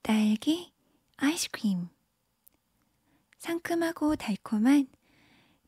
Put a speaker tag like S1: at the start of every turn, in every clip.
S1: 딸기 아이스크림. 상큼하고 달콤한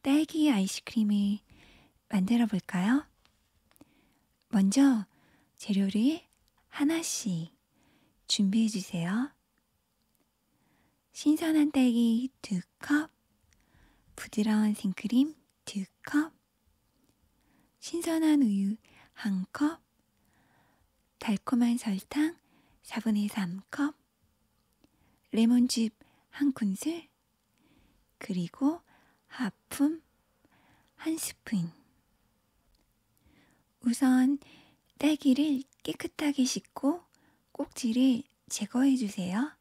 S1: 딸기 아이스크림을 만들어 볼까요? 먼저 재료를 하나씩 준비해 주세요. 신선한 딸기 2컵, 부드러운 생크림 2컵, 신선한 우유 1컵, 달콤한 설탕 4분의 3컵, 레몬즙 1큰술, 그리고 하품 1스푼. 우선 딸기를 깨끗하게 씻고 꼭지를 제거해 주세요.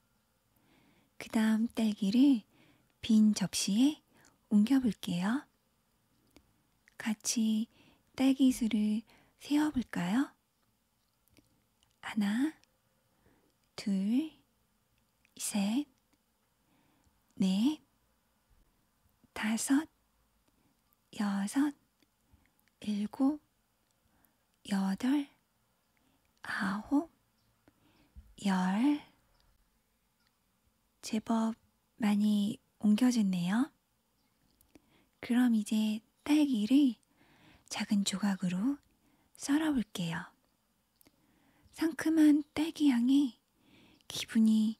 S1: 그 다음 딸기를 빈 접시에 옮겨 볼게요. 같이 딸기 수를 세어 볼까요? 하나, 둘, 셋, 넷, 다섯, 여섯, 일곱, 여덟, 아홉, 열. 제법 많이 옮겨졌네요. 그럼 이제 딸기를 작은 조각으로 썰어 볼게요. 상큼한 딸기 향에 기분이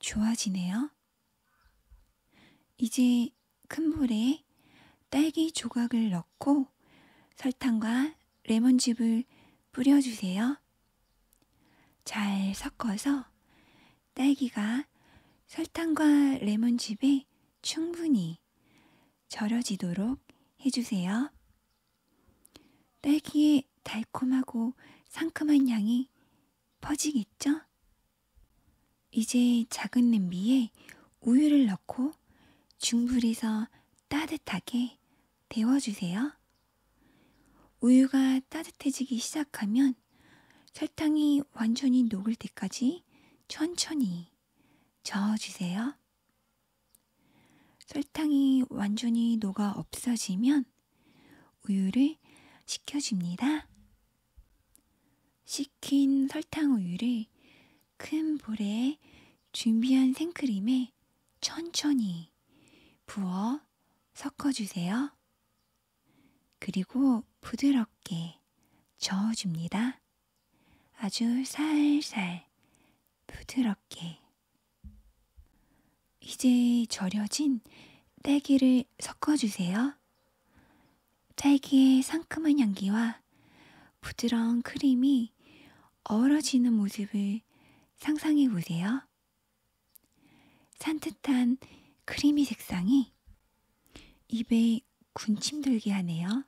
S1: 좋아지네요. 이제 큰 볼에 딸기 조각을 넣고 설탕과 레몬즙을 뿌려주세요. 잘 섞어서 딸기가 설탕과 레몬즙에 충분히 절여지도록 해주세요. 딸기의 달콤하고 상큼한 향이 퍼지겠죠? 이제 작은 냄비에 우유를 넣고 중불에서 따뜻하게 데워주세요. 우유가 따뜻해지기 시작하면 설탕이 완전히 녹을 때까지 천천히 저어주세요. 설탕이 완전히 녹아 없어지면 우유를 식혀줍니다. 식힌 설탕 우유를 큰 볼에 준비한 생크림에 천천히 부어 섞어주세요. 그리고 부드럽게 저어줍니다. 아주 살살 부드럽게. 이제 절여진 딸기를 섞어주세요. 딸기의 상큼한 향기와 부드러운 크림이 어우러지는 모습을 상상해 보세요. 산뜻한 크리미 색상이 입에 군침 돌게 하네요.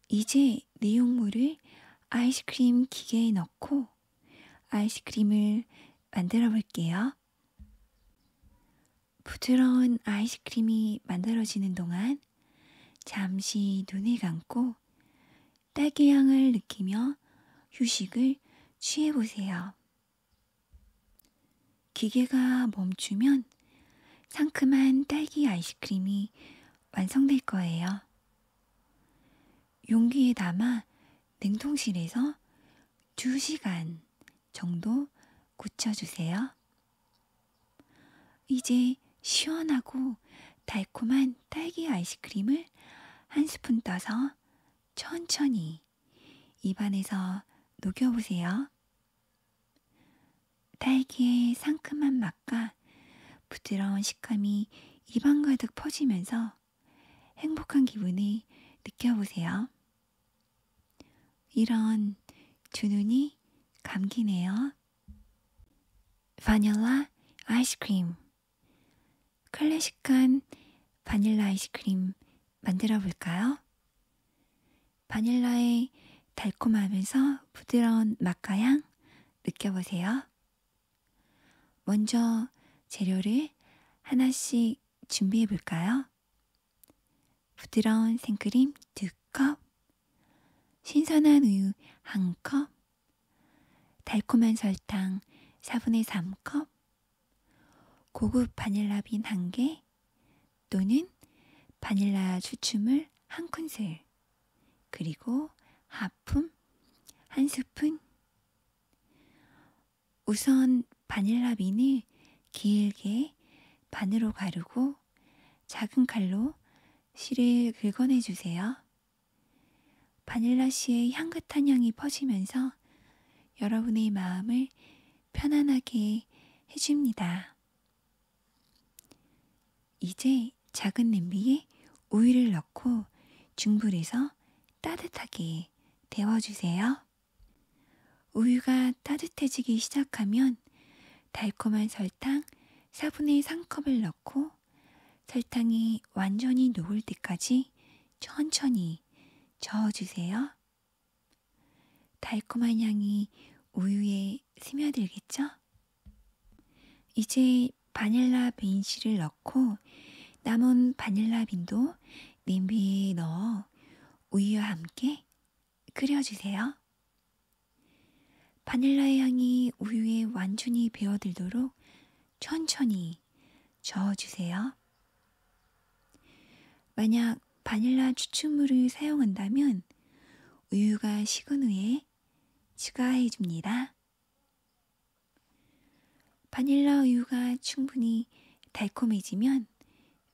S1: 이제 내용물을 아이스크림 기계에 넣고 아이스크림을 만들어 볼게요. 부드러운 아이스크림이 만들어지는 동안 잠시 눈을 감고 딸기 향을 느끼며 휴식을 취해 보세요. 기계가 멈추면 상큼한 딸기 아이스크림이 완성될 거예요. 용기에 담아 냉동실에서 2시간 정도 굳혀주세요. 이제 시원하고 달콤한 딸기 아이스크림을 1스푼 떠서 천천히 입안에서 녹여보세요. 딸기의 상큼한 맛과 부드러운 식감이 입안 가득 퍼지면서 행복한 기분을 느껴보세요. 이런 두 눈이 감기네요. 바닐라 아이스크림. 클래식한 바닐라 아이스크림 만들어 볼까요? 바닐라의 달콤하면서 부드러운 맛과 향 느껴보세요. 먼저 재료를 하나씩 준비해 볼까요? 부드러운 생크림 2컵, 신선한 우유 1컵, 달콤한 설탕 4분의 3컵, 고급 바닐라 빈 1개 또는 바닐라 추출물 1큰술, 그리고 하품 1스푼. 우선 바닐라 빈을 길게 반으로 가르고 작은 칼로 씨를 긁어내주세요. 바닐라 씨의 향긋한 향이 퍼지면서 여러분의 마음을 편안하게 해줍니다. 이제 작은 냄비에 우유를 넣고 중불에서 따뜻하게 데워주세요. 우유가 따뜻해지기 시작하면 달콤한 설탕 4분의 3컵을 넣고 설탕이 완전히 녹을 때까지 천천히 저어주세요. 달콤한 향이 우유에 스며들겠죠? 이제 바닐라 빈씨를 넣고 남은 바닐라 빈도 냄비에 넣어 우유와 함께 끓여주세요. 바닐라의 향이 우유에 완전히 배어들도록 천천히 저어주세요. 만약 바닐라 추출물을 사용한다면 우유가 식은 후에 추가해줍니다. 바닐라 우유가 충분히 달콤해지면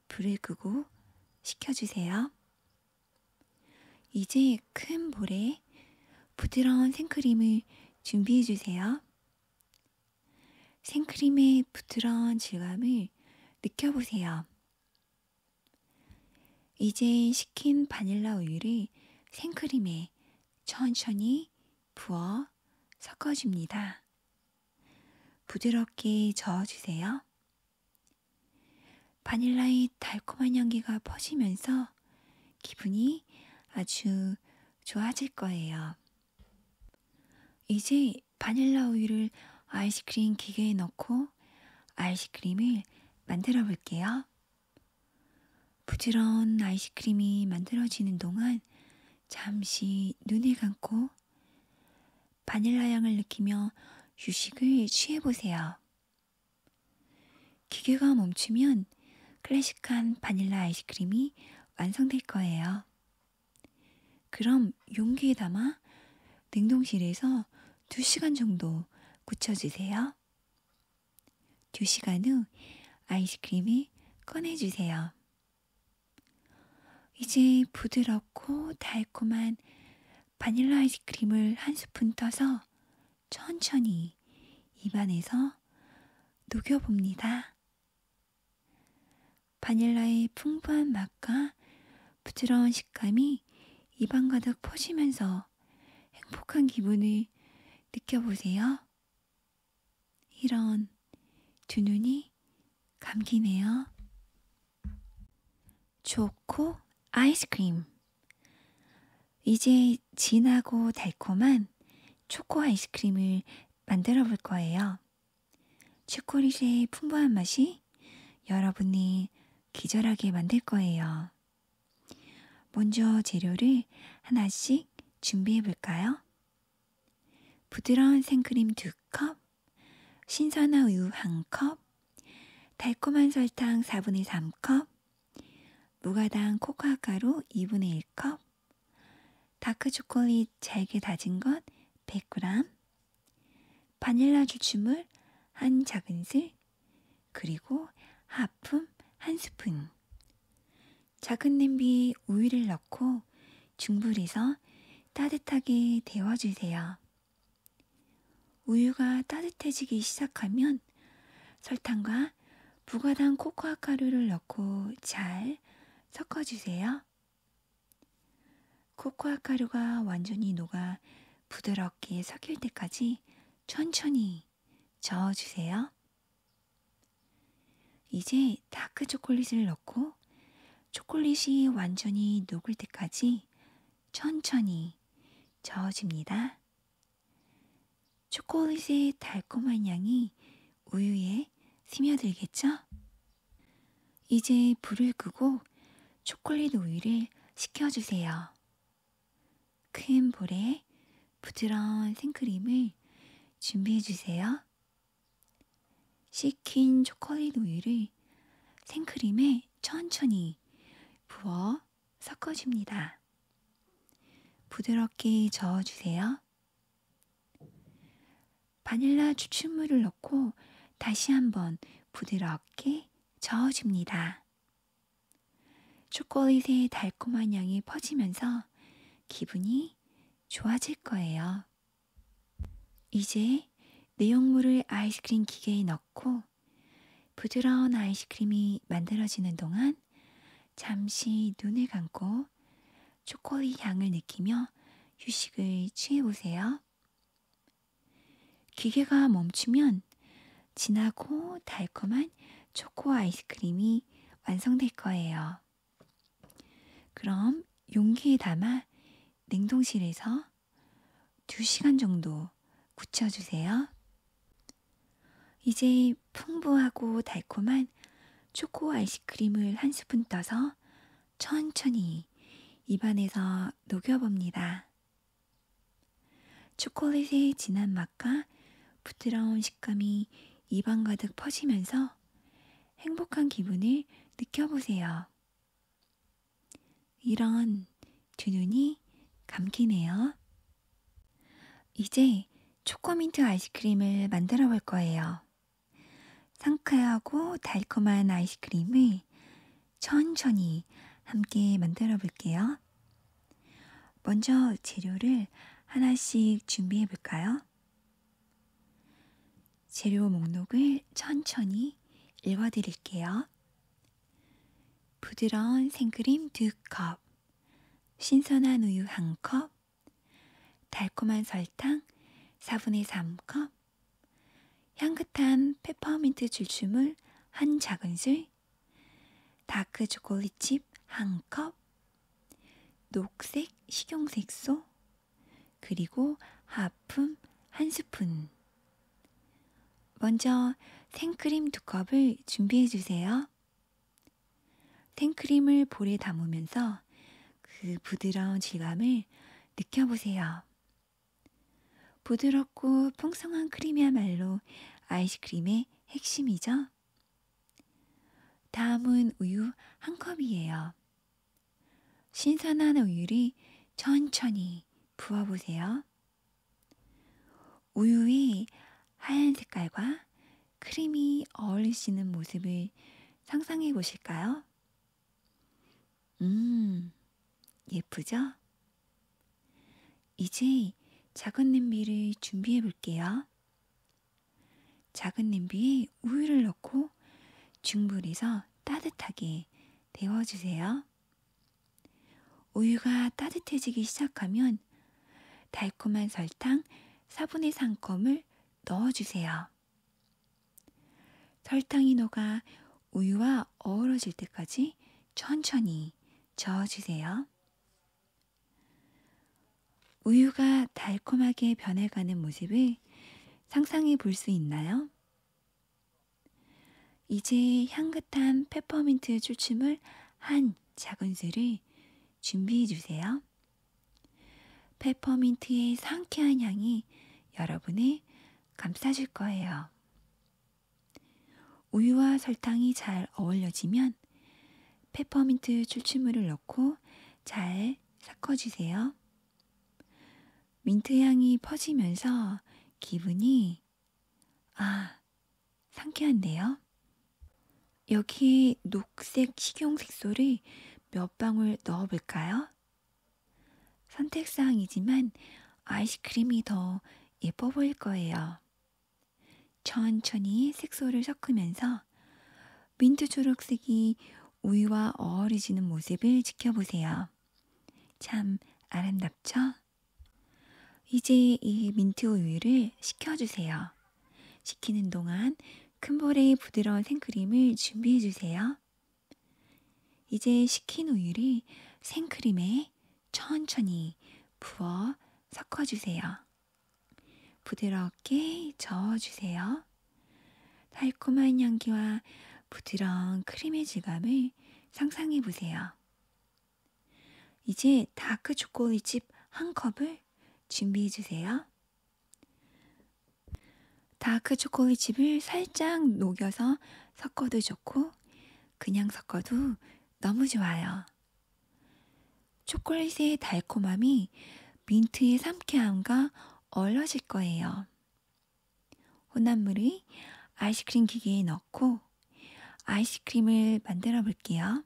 S1: 불을 끄고 식혀주세요. 이제 큰 볼에 부드러운 생크림을 준비해주세요. 생크림의 부드러운 질감을 느껴보세요. 이제 식힌 바닐라 우유를 생크림에 천천히 부어 섞어줍니다. 부드럽게 저어주세요. 바닐라의 달콤한 향기가 퍼지면서 기분이 아주 좋아질 거예요. 이제 바닐라 우유를 아이스크림 기계에 넣고 아이스크림을 만들어 볼게요. 부드러운 아이스크림이 만들어지는 동안 잠시 눈을 감고 바닐라 향을 느끼며 휴식을 취해보세요. 기계가 멈추면 클래식한 바닐라 아이스크림이 완성될 거예요. 그럼 용기에 담아 냉동실에서 2시간 정도 굳혀주세요. 2시간 후 아이스크림을 꺼내주세요. 이제 부드럽고 달콤한 바닐라 아이스크림을 한 스푼 떠서 천천히 입안에서 녹여봅니다. 바닐라의 풍부한 맛과 부드러운 식감이 입안 가득 퍼지면서 행복한 기분을 느껴보세요. 이런 두 눈이 감기네요. 초코 아이스크림. 이제 진하고 달콤한 초코 아이스크림을 만들어 볼 거예요. 초콜릿의 풍부한 맛이 여러분이 기절하게 만들 거예요. 먼저 재료를 하나씩 준비해 볼까요? 부드러운 생크림 2컵, 신선한 우유 1컵, 달콤한 설탕 4분의 3컵, 무가당 코코아 가루 2분의 1컵, 다크 초콜릿 잘게 다진 것 100g, 바닐라 추출물 한 작은술, 그리고 하품 1스푼. 작은 냄비에 우유를 넣고 중불에서 따뜻하게 데워주세요. 우유가 따뜻해지기 시작하면 설탕과 무가당 코코아 가루를 넣고 잘 섞어주세요. 코코아 가루가 완전히 녹아 부드럽게 섞일 때까지 천천히 저어주세요. 이제 다크 초콜릿을 넣고 초콜릿이 완전히 녹을 때까지 천천히 저어줍니다. 초콜릿의 달콤한 향이 우유에 스며들겠죠? 이제 불을 끄고 초콜릿 우유를 식혀주세요. 큰 볼에 부드러운 생크림을 준비해주세요. 식힌 초콜릿 우유를 생크림에 천천히 부어 섞어줍니다. 부드럽게 저어주세요. 바닐라 추출물을 넣고 다시 한번 부드럽게 저어줍니다. 초콜릿의 달콤한 향이 퍼지면서 기분이 좋아질 거예요. 이제 내용물을 아이스크림 기계에 넣고 부드러운 아이스크림이 만들어지는 동안 잠시 눈을 감고 초콜릿 향을 느끼며 휴식을 취해보세요. 기계가 멈추면 진하고 달콤한 초코 아이스크림이 완성될 거예요. 그럼 용기에 담아 냉동실에서 2시간 정도 굳혀주세요. 이제 풍부하고 달콤한 초코 아이스크림을 한 스푼 떠서 천천히 입안에서 녹여봅니다. 초콜릿의 진한 맛과 부드러운 식감이 입안 가득 퍼지면서 행복한 기분을 느껴보세요. 이런 두 눈이 감기네요. 이제 초코민트 아이스크림을 만들어 볼 거예요. 상쾌하고 달콤한 아이스크림을 천천히 함께 만들어 볼게요. 먼저 재료를 하나씩 준비해 볼까요? 재료 목록을 천천히 읽어 드릴게요. 부드러운 생크림 2컵, 신선한 우유 1컵, 달콤한 설탕 4분의 3컵, 향긋한 페퍼민트 줄주물 1 작은술, 다크 초콜릿칩 1컵, 녹색 식용색소, 그리고 하품 1스푼. 먼저 생크림 2컵을 준비해 주세요. 생크림을 볼에 담으면서 그 부드러운 질감을 느껴보세요. 부드럽고 풍성한 크림이야말로 아이스크림의 핵심이죠. 다음은 우유 1컵이에요. 신선한 우유를 천천히 부어보세요. 우유의 하얀 색깔과 크림이 어울리시는 모습을 상상해 보실까요? 예쁘죠? 이제 작은 냄비를 준비해 볼게요. 작은 냄비에 우유를 넣고 중불에서 따뜻하게 데워주세요. 우유가 따뜻해지기 시작하면 달콤한 설탕 4분의 3컵을 넣어주세요. 설탕이 녹아 우유와 어우러질 때까지 천천히 저어주세요. 우유가 달콤하게 변해가는 모습을 상상해 볼 수 있나요? 이제 향긋한 페퍼민트 추출물 1 작은술을 준비해 주세요. 페퍼민트의 상쾌한 향이 여러분을 감싸줄 거예요. 우유와 설탕이 잘 어울려지면 페퍼민트 추출물을 넣고 잘 섞어주세요. 민트 향이 퍼지면서 기분이 상쾌한데요. 여기에 녹색 식용색소를 몇 방울 넣어볼까요? 선택사항이지만 아이스크림이 더 예뻐 보일 거예요. 천천히 색소를 섞으면서 민트 초록색이 우유와 어우러지는 모습을 지켜보세요. 참 아름답죠? 이제 이 민트 우유를 식혀주세요. 식히는 동안 큰 볼에 부드러운 생크림을 준비해 주세요. 이제 식힌 우유를 생크림에 천천히 부어 섞어주세요. 부드럽게 저어주세요. 달콤한 향기와 부드러운 크림의 질감을 상상해 보세요. 이제 다크 초콜릿칩 1컵을 준비해 주세요. 다크 초콜릿칩을 살짝 녹여서 섞어도 좋고 그냥 섞어도 너무 좋아요. 초콜릿의 달콤함이 민트의 상쾌함과 어우러질 거예요. 혼합물을 아이스크림 기계에 넣고 아이스크림을 만들어 볼게요.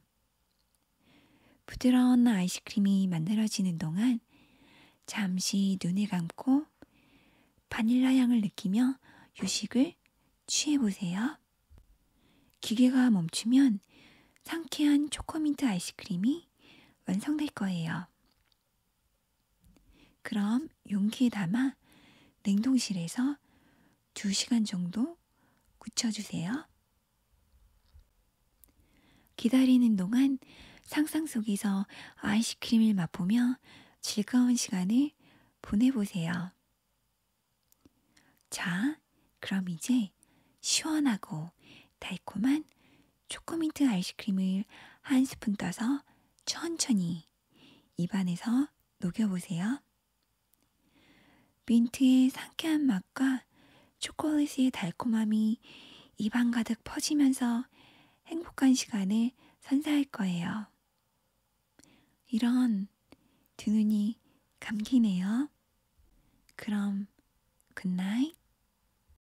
S1: 부드러운 아이스크림이 만들어지는 동안 잠시 눈을 감고 바닐라 향을 느끼며 휴식을 취해보세요. 기계가 멈추면 상쾌한 초코민트 아이스크림이 완성될 거예요. 그럼 용기에 담아 냉동실에서 2시간 정도 굳혀주세요. 기다리는 동안 상상 속에서 아이스크림을 맛보며 즐거운 시간을 보내보세요. 자, 그럼 이제 시원하고 달콤한 초코민트 아이스크림을 한 스푼 떠서 천천히 입안에서 녹여보세요. 민트의 상쾌한 맛과 초콜릿의 달콤함이 입안 가득 퍼지면서 행복한 시간을 선사할 거예요. 이런 두 눈이 감기네요. 그럼 굿나잇.